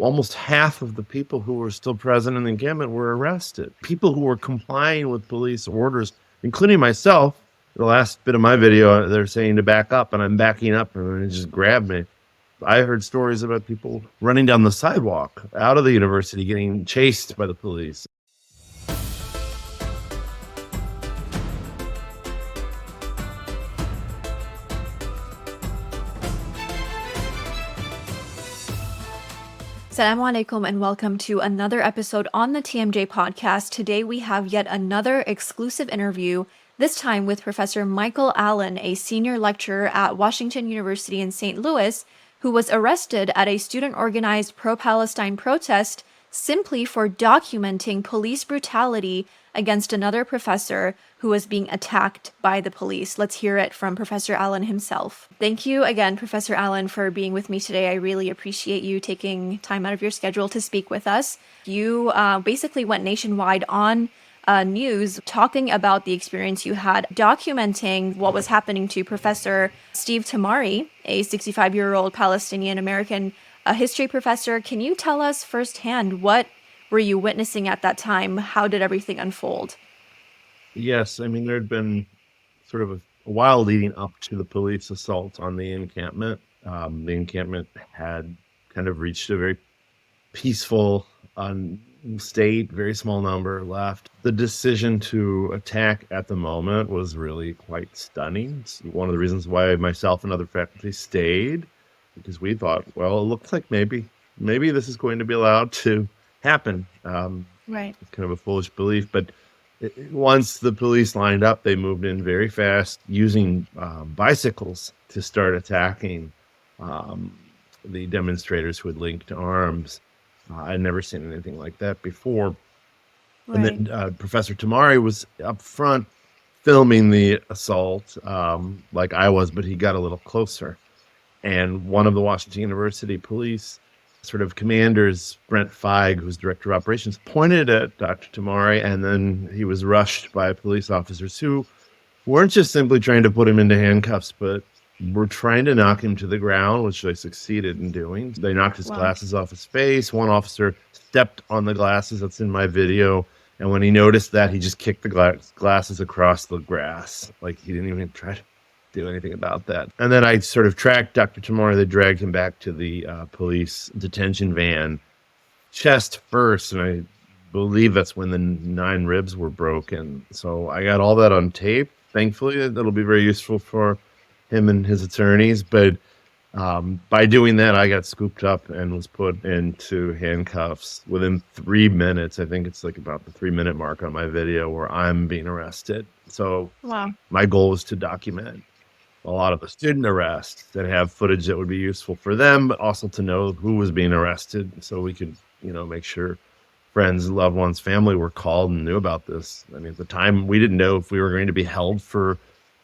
almost half of the people who were still present in the encampment were arrested. People who were complying with police orders, including myself. The last bit of my video, they're saying to back up, and I'm backing up, and it just grabbed me. I heard stories about people running down the sidewalk out of the university, getting chased by the police. Assalamu alaikum and welcome to another episode on the TMJ podcast. Today we have yet another exclusive interview, this time with Professor Michael Allen, a senior lecturer at Washington University in St. Louis, who was arrested at a student-organized pro-Palestine protest simply for documenting police brutality against another professor who was being attacked by the police. Let's hear it from Professor Allen himself. Thank you again, Professor Allen, for being with me today. I really appreciate you taking time out of your schedule to speak with us. You basically went nationwide on news talking about the experience you had documenting what was happening to Professor Steve Tamari, a 65-year-old Palestinian American history professor. Can you tell us firsthand, what were you witnessing at that time? How did everything unfold? Yes, I mean, there had been sort of a while leading up to the police assault on the encampment. The encampment had kind of reached a very peaceful state, very small number left. The decision to attack at the moment was really quite stunning. It's one of the reasons why myself and other faculty stayed, because we thought, well, it looks like maybe this is going to be allowed to happen. Right. It's kind of a foolish belief, but once the police lined up, they moved in very fast using bicycles to start attacking the demonstrators who had linked arms. I'd never seen anything like that before. Right. And then Professor Tamari was up front filming the assault like I was, but he got a little closer. And one of the Washington University police sort of commanders, Brent Feig, who's director of operations, pointed at Dr. Tamari, and then he was rushed by police officers who weren't just simply trying to put him into handcuffs, but were trying to knock him to the ground, which they succeeded in doing. They knocked his glasses off his face. One officer stepped on the glasses. That's in my video. And when he noticed that, he just kicked the glasses across the grass. Like, he didn't even try to do anything about that. And then I sort of tracked Dr. Tamari. They dragged him back to the police detention van, chest first, and I believe that's when the 9 ribs were broken. So I got all that on tape. Thankfully, that'll be very useful for him and his attorneys. But by doing that, I got scooped up and was put into handcuffs within 3 minutes. I think it's like about the 3-minute mark on my video where I'm being arrested. So my goal was to document a lot of the student arrests and have footage that would be useful for them, but also to know who was being arrested so we could, make sure friends, loved ones, family were called and knew about this. I mean, at the time, we didn't know if we were going to be held for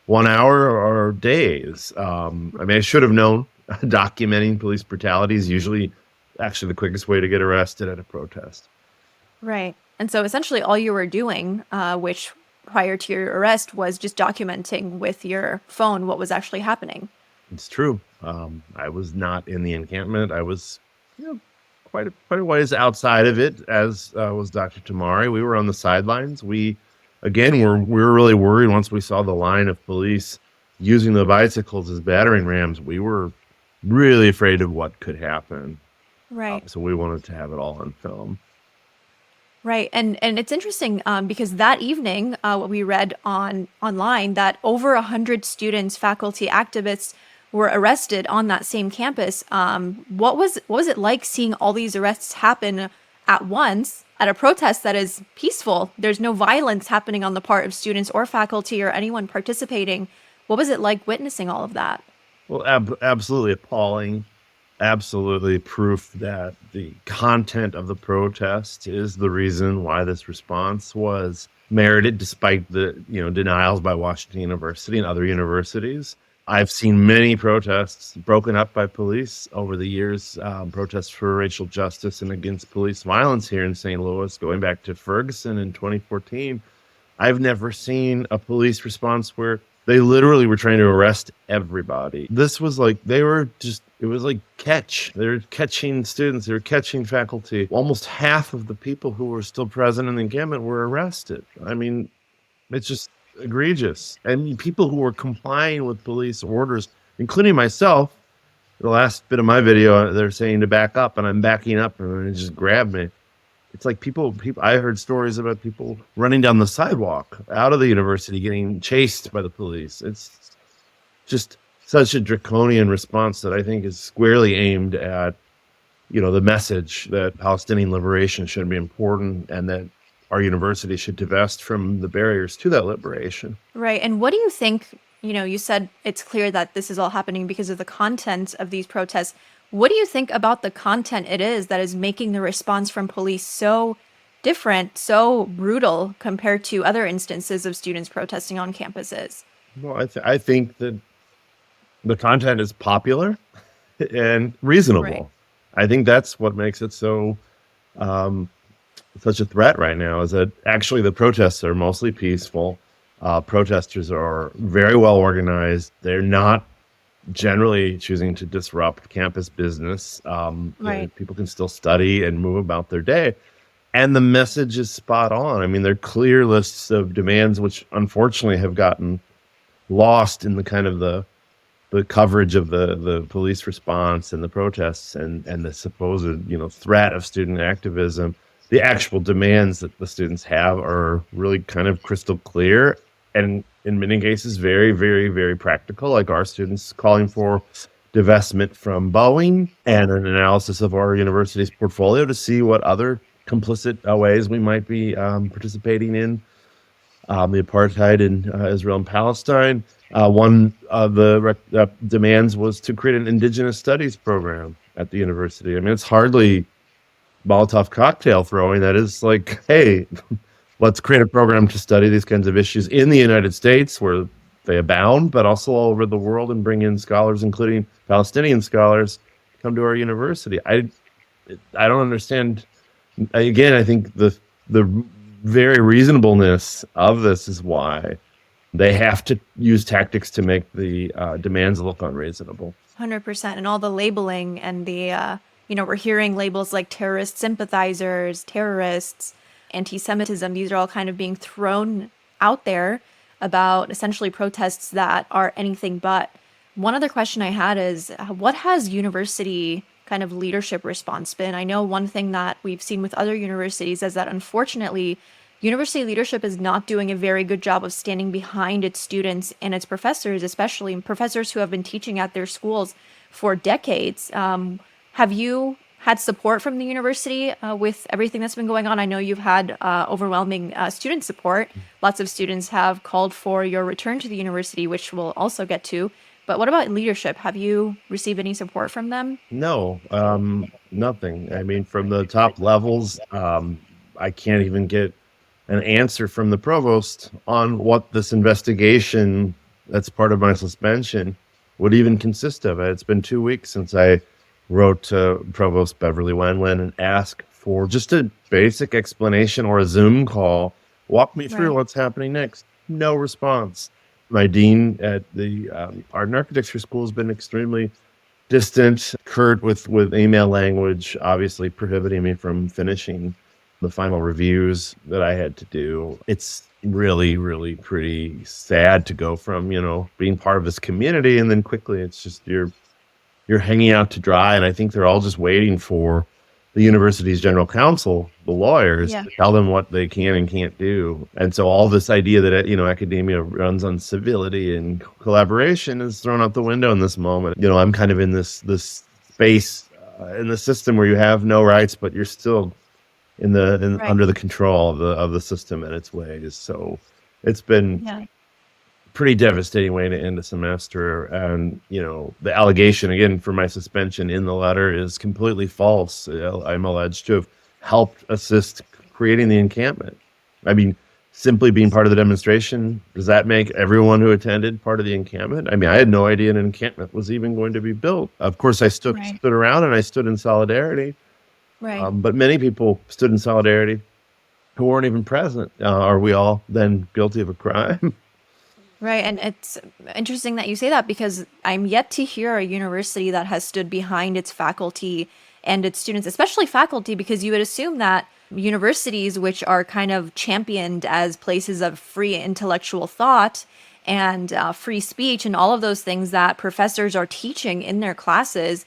1 hour or days. I should have known. Documenting police brutality is usually actually the quickest way to get arrested at a protest. Right. And so essentially all you were doing, which prior to your arrest, was just documenting with your phone what was actually happening. It's true. I was not in the encampment. I was quite a ways outside of it, as was Dr. Tamari. We were on the sidelines. We were really worried once we saw the line of police using the bicycles as battering rams. We were really afraid of what could happen. Right. So we wanted to have it all on film. Right. And it's interesting because that evening, what we read online, that over 100 students, faculty, activists were arrested on that same campus. What was it like seeing all these arrests happen at once at a protest that is peaceful? There's no violence happening on the part of students or faculty or anyone participating. What was it like witnessing all of that? Well, absolutely appalling. Absolutely proof that the content of the protest is the reason why this response was merited, despite the denials by Washington University and other universities. I've seen many protests broken up by police over the years, protests for racial justice and against police violence here in St. Louis, going back to Ferguson in 2014. I've never seen a police response where they literally were trying to arrest everybody. This was like they were just it was like catch. They're catching students, they're catching faculty. Almost half of the people who were still present in the encampment were arrested. I mean, it's just egregious. And people who were complying with police orders, including myself, the last bit of my video, they're saying to back up, and I'm backing up, and it just grabbed me. It's like people. I heard stories about people running down the sidewalk out of the university, getting chased by the police. It's just such a draconian response that I think is squarely aimed at, the message that Palestinian liberation should be important and that our university should divest from the barriers to that liberation. Right. And what do you think? You said it's clear that this is all happening because of the content of these protests. What do you think about the content it is that is making the response from police so different, so brutal compared to other instances of students protesting on campuses? Well, I think that the content is popular and reasonable. Right. I think that's what makes it so um, such a threat right now. Is that actually the protests are mostly peaceful. Protesters are very well organized. They're not generally choosing to disrupt campus business. Right. People can still study and move about their day. And the message is spot on. I mean, they're clear lists of demands, which unfortunately have gotten lost in the kind of the coverage of the police response and the protests and the supposed threat of student activism. The actual demands that the students have are really kind of crystal clear and in many cases very, very, very practical, like our students calling for divestment from Boeing and an analysis of our university's portfolio to see what other complicit ways we might be participating in the apartheid in Israel and Palestine. One of the demands was to create an indigenous studies program at the university. I mean, it's hardly Molotov cocktail throwing. That is like, hey, let's create a program to study these kinds of issues in the United States where they abound, but also all over the world, and bring in scholars, including Palestinian scholars, come to our university. I don't understand. Again, I think the very reasonableness of this is why they have to use tactics to make the demands look unreasonable. 100%. And all the labeling and we're hearing labels like terrorist sympathizers, terrorists, anti Semitism. These are all kind of being thrown out there about essentially protests that are anything but. One other question I had is what has university kind of leadership response been? I know one thing that we've seen with other universities is that unfortunately, university leadership is not doing a very good job of standing behind its students and its professors, especially professors who have been teaching at their schools for decades. Have you had support from the university with everything that's been going on? I know you've had overwhelming student support. Lots of students have called for your return to the university, which we'll also get to. But what about leadership? Have you received any support from them? No, nothing. I mean, from the top levels, I can't even get an answer from the provost on what this investigation that's part of my suspension would even consist of. It's been 2 weeks since I wrote to Provost Beverly Wenlin and asked for just a basic explanation or a Zoom call. Walk me through Right. what's happening next. No response. My dean at the Art and Architecture School has been extremely distant, curt with email language, obviously prohibiting me from finishing the final reviews that I had to do. It's really, really pretty sad to go from, being part of this community and then quickly it's just you're hanging out to dry. And I think they're all just waiting for the university's general counsel, the lawyers, Yeah. to tell them what they can and can't do. And so all this idea that, academia runs on civility and collaboration is thrown out the window in this moment. I'm kind of in this space in the system where you have no rights, but you're still Right. under the control of the system and its ways. So it's been Yeah. pretty devastating way to end a semester. And, the allegation, again, for my suspension in the letter is completely false. I'm alleged to have helped assist creating the encampment. I mean, simply being part of the demonstration, does that make everyone who attended part of the encampment? I mean, I had no idea an encampment was even going to be built. Of course, I stood Right. around and I stood in solidarity. Right. But many people stood in solidarity who weren't even present. Are we all then guilty of a crime? Right. And it's interesting that you say that because I'm yet to hear a university that has stood behind its faculty and its students, especially faculty, because you would assume that universities, which are kind of championed as places of free intellectual thought and free speech and all of those things that professors are teaching in their classes,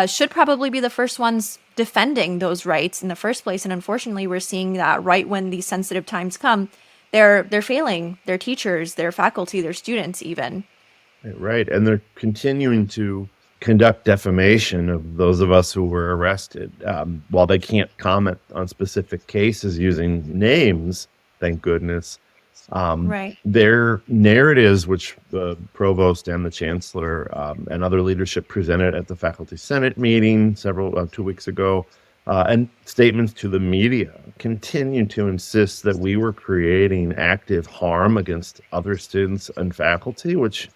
should probably be the first ones defending those rights in the first place. And unfortunately, we're seeing that right when these sensitive times come, they're failing their teachers, their faculty, their students even. Right. And they're continuing to conduct defamation of those of us who were arrested. While they can't comment on specific cases using names, thank goodness, Right. their narratives, which the provost and the chancellor and other leadership presented at the faculty senate meeting 2 weeks ago, and statements to the media, continue to insist that we were creating active harm against other students and faculty, which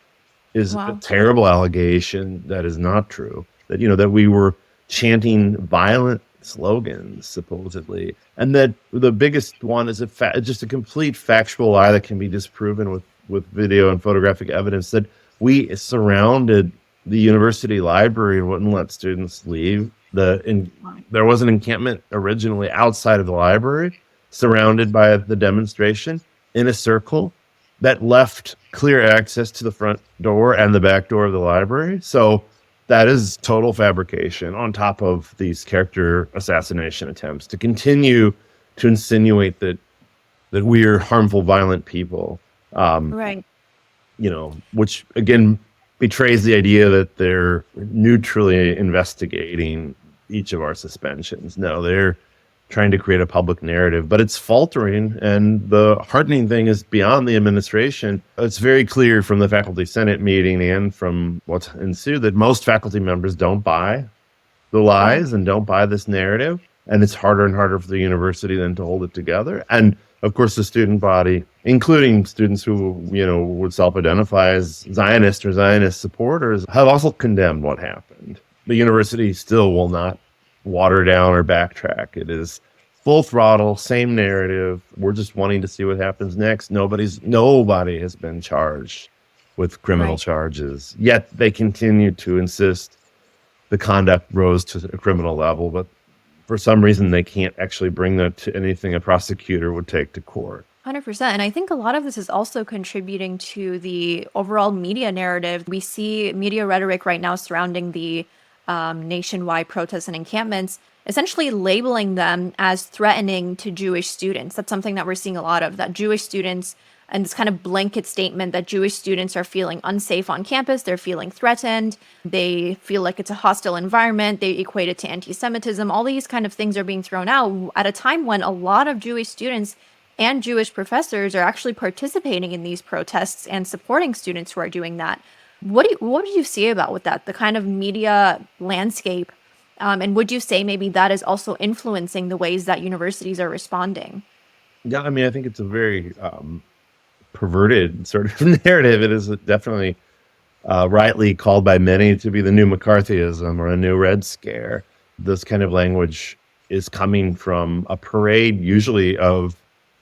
is a Wow. terrible allegation. That is not true. That we were chanting violent slogans supposedly, and that the biggest one is just a complete factual lie that can be disproven with video and photographic evidence, that we surrounded the university library and wouldn't let students leave. There was an encampment originally outside of the library, surrounded by the demonstration in a circle that left clear access to the front door and the back door of the library. So that is total fabrication on top of these character assassination attempts to continue to insinuate that we are harmful, violent people. Um, Right. which again betrays the idea that they're neutrally investigating each of our suspensions. No, they're trying to create a public narrative, but it's faltering. And the heartening thing is, beyond the administration, it's very clear from the faculty senate meeting and from what's ensued that most faculty members don't buy the Right. lies and don't buy this narrative. And it's harder and harder for the university then to hold it together. And of course, the student body, including students who, would self-identify as Zionist or Zionist supporters, have also condemned what happened. The university still will not water down or backtrack. It is full throttle, same narrative. We're just wanting to see what happens next. Nobody has been charged with criminal Right. charges, yet they continue to insist the conduct rose to a criminal level, but for some reason they can't actually bring that to anything a prosecutor would take to court. 100%. And I think a lot of this is also contributing to the overall media narrative. We see media rhetoric right now surrounding the nationwide protests and encampments, essentially labeling them as threatening to Jewish students. That's something that we're seeing a lot of, that Jewish students, and this kind of blanket statement that Jewish students are feeling unsafe on campus, they're feeling threatened, they feel like it's a hostile environment, they equate it to anti Semitism. All these kind of things are being thrown out at a time when a lot of Jewish students and Jewish professors are actually participating in these protests and supporting students who are doing that. What do you see about with that, the kind of media landscape, and would you say maybe that is also influencing the ways that universities are responding? Yeah, I mean, I think it's a very perverted sort of narrative. It is definitely rightly called by many to be the new McCarthyism or a new Red Scare. This kind of language is coming from a parade, usually of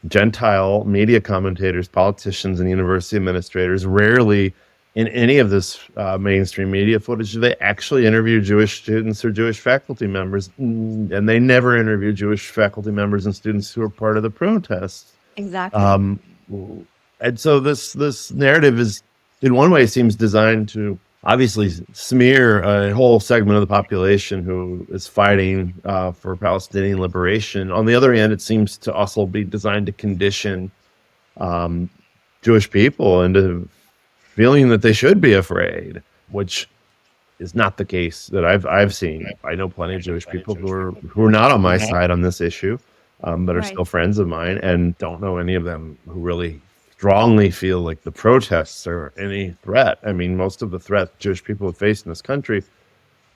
Gentile media commentators, politicians, and university administrators. Rarely in any of this mainstream media footage do they actually interview Jewish students or Jewish faculty members, and they never interview Jewish faculty members and students who are part of the protests. Exactly. Um, and so this narrative is, in one way, seems designed to obviously smear a whole segment of the population who is fighting for Palestinian liberation. On the other hand, it seems to also be designed to condition um, Jewish people into feeling that they should be afraid, which is not the case that I've seen. I know plenty of Jewish people who are not on my side on this issue, but are Right. still friends of mine, and don't know any of them who really strongly feel like the protests are any threat. I mean, most of the threat Jewish people have faced in this country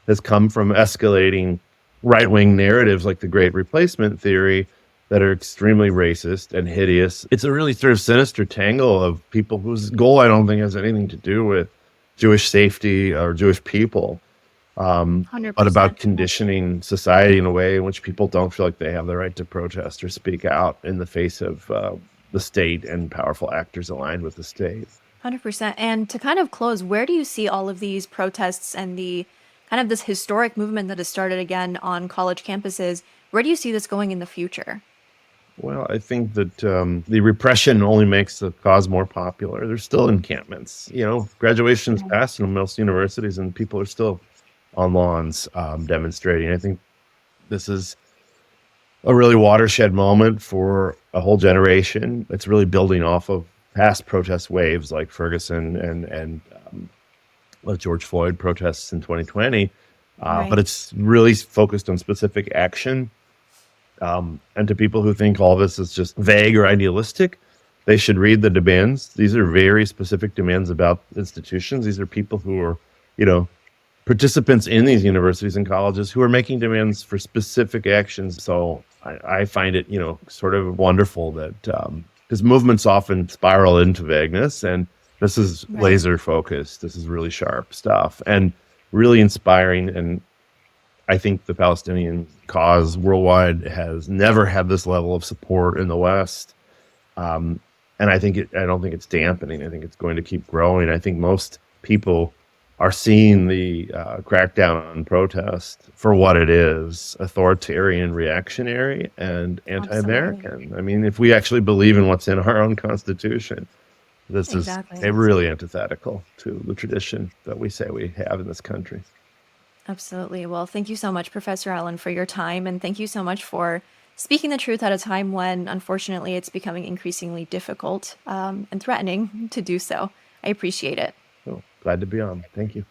has come from escalating right-wing narratives like the Great Replacement theory that are extremely racist and hideous. It's a really sort of sinister tangle of people whose goal I don't think has anything to do with Jewish safety or Jewish people, but about 100%. conditioning society in a way in which people don't feel like they have the right to protest or speak out in the face of the state and powerful actors aligned with the state. 100%. And to kind of close, where do you see all of these protests and the kind of this historic movement that has started again on college campuses? Where do you see this going in the future? Well, I think that the repression only makes the cause more popular. There's still encampments. Graduation's Right. passed in most universities, and people are still on lawns demonstrating. I think this is a really watershed moment for a whole generation. It's really building off of past protest waves like Ferguson and like George Floyd protests in 2020. But Right. it's really focused on specific action. And to people who think all this is just vague or idealistic, they should read the demands. These are very specific demands about institutions. These are people who are, you know, participants in these universities and colleges who are making demands for specific actions. So I find it, sort of wonderful that because movements often spiral into vagueness, and this is Right. laser focused. This is really sharp stuff and really inspiring. And I think the Palestinian cause worldwide has never had this level of support in the West. Um, and I don't think it's dampening. I think it's going to keep growing. I think most people are seeing the crackdown on protest for what it is: authoritarian, reactionary, and Absolutely. anti-American. I mean, if we actually believe in what's in our own constitution, this is Exactly. really antithetical to the tradition that we say we have in this country. Absolutely. Well, thank you so much, Professor Allen, for your time. And thank you so much for speaking the truth at a time when, unfortunately, it's becoming increasingly difficult and threatening to do so. I appreciate it. So glad to be on. Thank you.